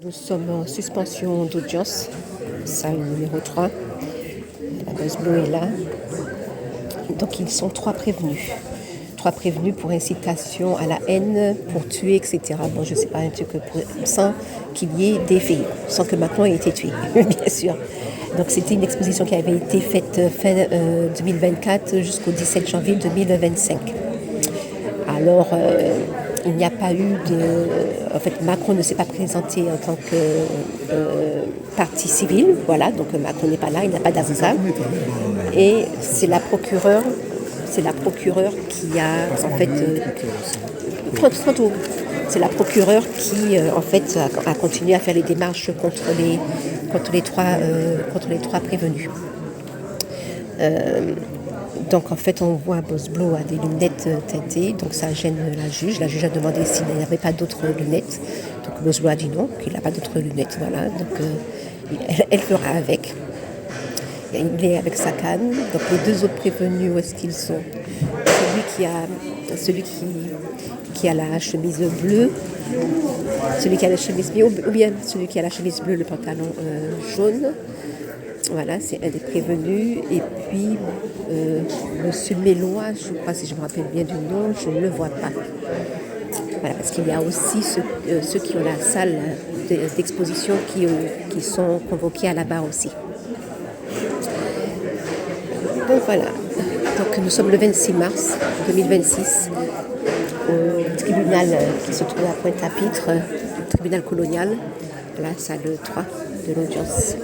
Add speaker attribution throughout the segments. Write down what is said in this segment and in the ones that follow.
Speaker 1: Nous sommes en suspension d'audience, salle numéro 3. La Buzz Bleu est là. Donc ils sont trois prévenus. Trois prévenus pour incitation à la haine, pour tuer, etc. Bon, je ne sais pas, un truc sans qu'il y ait des faits, sans que Macron ait été tué, bien sûr. Donc c'était une exposition qui avait été faite fin 2024 jusqu'au 17 janvier 2025. Alors, il n'y a pas eu de... En fait, Macron ne s'est pas présenté en tant que partie civile. Voilà, donc Macron n'est pas là, il n'a pas d'avocat. Et c'est la procureure qui a, en fait... c'est la procureure qui, en fait, a continué à faire les démarches contre les trois prévenus. Donc en fait on voit Buzz Bleu a des lunettes teintées, donc ça gêne la juge. La juge a demandé s'il n'y avait pas d'autres lunettes. Donc Buzz Bleu a dit non, qu'il n'a pas d'autres lunettes. Voilà, donc elle fera avec. Il est avec sa canne. Donc les deux autres prévenus, où est-ce qu'ils sont? Celui qui a la chemise bleue, celui qui a la chemise bleue, ou bien celui qui a la chemise bleue, le pantalon jaune. Voilà, c'est un des prévenus. Et puis, Monsieur Mélois, je crois, si je me rappelle bien du nom, je ne le vois pas. Voilà, parce qu'il y a aussi ceux qui ont la salle d'exposition qui sont convoqués à la barre aussi. Donc voilà. Donc nous sommes le 26 mars 2026 au tribunal qui se trouve à Pointe-à-Pitre, le tribunal colonial, la salle 3 de l'audience.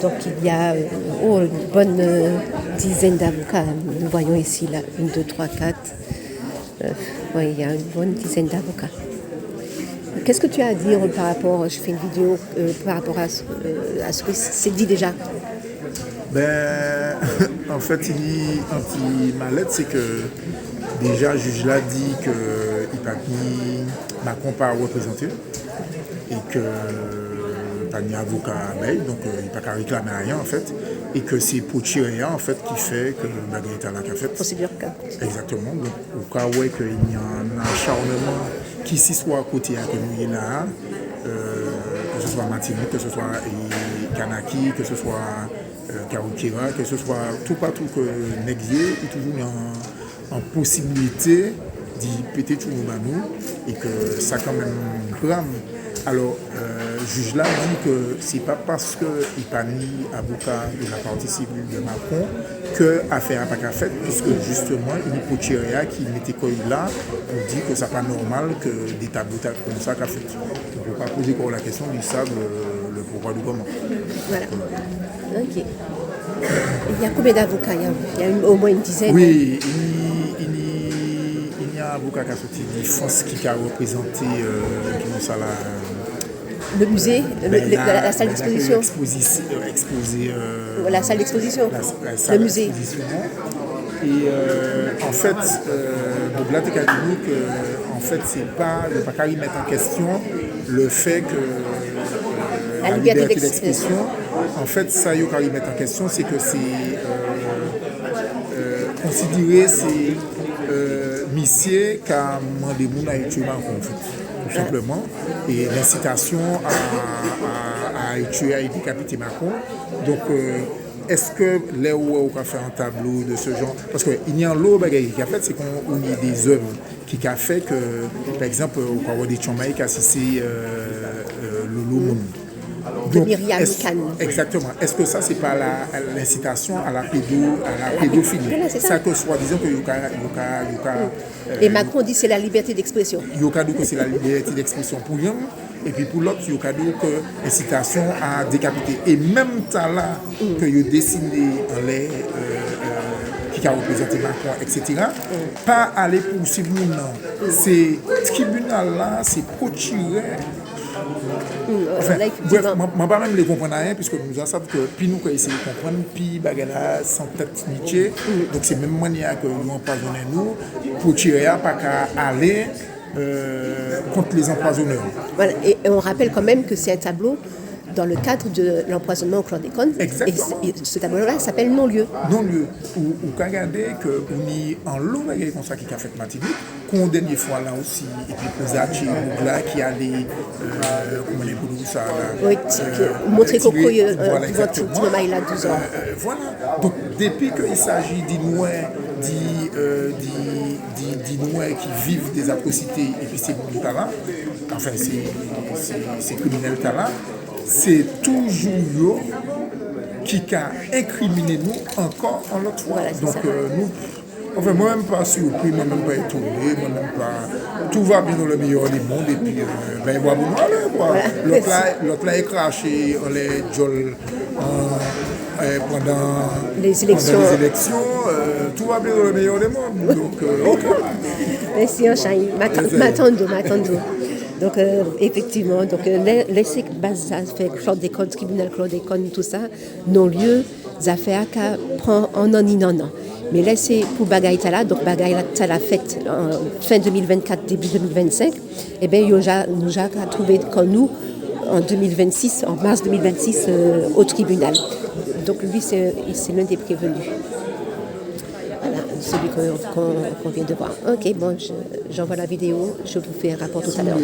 Speaker 1: Donc il y a une bonne dizaine d'avocats. Nous voyons ici là, 1, 2, 3, 4. Oui, il y a une bonne dizaine d'avocats. Qu'est-ce que tu as à dire par rapport, je fais une vidéo par rapport à ce que c'est dit déjà?
Speaker 2: En fait, ma lettre, c'est que déjà, le juge l'a dit qu'il n'a ni Macron pas représenté et que pas ni avocat à Baye, donc il n'a pas qu'à réclamer rien en fait, et que c'est Pochirea en fait qui fait que Marguerite a fait.
Speaker 1: Procédure cas.
Speaker 2: Exactement, donc au cas où qu'il y a un acharnement qui s'y soit à côté à que là, que ce soit Martinique, que ce soit Kanaki, que ce soit Karoukira, que ce soit tout partout que Nexier est toujours en possibilité d'y péter tout le monde et que ça quand même grave. Alors, le juge là dit que c'est pas parce qu'il n'est pas ni avocat de la partie civile de Macron que l'affaire n'a pas qu'à faire, puisque justement, une Pochirea qui mettait quoi là, on dit que c'est pas normal que des tableaux comme ça qu'a fait. On ne peut pas poser la question, ils savent le pourquoi du comment.
Speaker 1: Voilà. Ok. Il y a combien d'avocats? Il y a au moins une dizaine.
Speaker 2: Oui, il y a un avocat qui a sorti de France qui a représenté qui nous a
Speaker 1: le musée, la salle d'exposition. La salle d'exposition. Le musée.
Speaker 2: Et en fait, donc là, tu as dit que en fait, c'est pas le pas qu'à y mettre en question le fait que
Speaker 1: la liberté d'expression.
Speaker 2: En fait, ça y qu'à y mettre en question, c'est que c'est considéré c'est missier qu'a demandé moun à tuer Macron en fait, tout simplement, et l'incitation à tuer, à décapiter Macron. Donc est-ce que là où on a fait un tableau de ce genre, parce qu'il y a un lot de qui a fait, c'est qu'on y a des œuvres qui a fait que, par exemple, on peut avoir des Tchamaï qui assistent Lolo Moun.
Speaker 1: De Myriam Khan.
Speaker 2: Exactement. Est-ce que ça, c'est pas l'incitation à la pédophilie? C'est ça que soi-disant que
Speaker 1: et Macron dit que c'est la liberté d'expression.
Speaker 2: Yoka dit que c'est la liberté d'expression pour l'un, et puis pour l'autre, Yoka dit que l'incitation à décapiter. Et même temps là, que il dessiné en l'air qui a représenté Macron, etc. Pas aller poursuivre nous, non. C'est tribunal là, c'est procurer. Enfin, bref, je ne vais pas même les comprendre rien, puisque nous savons que puis nous, quand essayons de comprendre, puis bagala sans tête niché. Donc c'est même manière que nous empoisonnons nous, pour tirer pas qu'à aller contre les empoisonneurs.
Speaker 1: Voilà, et on rappelle quand même que c'est un tableau dans le cadre de l'empoisonnement au chlordécone.
Speaker 2: Exactement.
Speaker 1: Et ce tableau-là s'appelle non-lieu.
Speaker 2: Non-lieu. Ou qu'à regarder qu'on y en long comme ça qui a fait Martinique, qu'on dernière fois là aussi, et puis pour Zachi, là qui a des, comment les boulons ça là.
Speaker 1: Oui, montrer qu'on croit
Speaker 2: voilà, exactement.
Speaker 1: là 12 ans.
Speaker 2: Voilà. Donc depuis qu'il s'agit d'Inouïs, d'Inouïs qui vivent des atrocités et puis ces là, enfin ces criminels là, c'est toujours eux qui a incriminé nous encore en l'autre fois.
Speaker 1: Voilà,
Speaker 2: donc nous, enfin moi-même pas surpris, moi-même pas étonné, moi-même pas. Tout va bien dans le meilleur des mondes et puis ben voilà, quoi. L'autre là est craché, on les jol pendant
Speaker 1: les élections.
Speaker 2: Tout va bien dans le meilleur des mondes. Donc ok.
Speaker 1: Merci Anchaï, m'attendons. Donc effectivement, donc laisser base fait chlordécone, tribunal chlordécone, tout ça, non-lieu, ça fait qu'à prendre en non. Mais laisser pour Bagaï Tala, donc Bagaï Tala fête fin 2024, début 2025, et bien nous avons trouvé comme nous en 2026, en mars 2026 au tribunal. Donc lui c'est l'un des prévenus. Voilà, celui qu'on vient de voir. Ok, bon, j'envoie la vidéo, je vous fais un rapport tout à l'heure.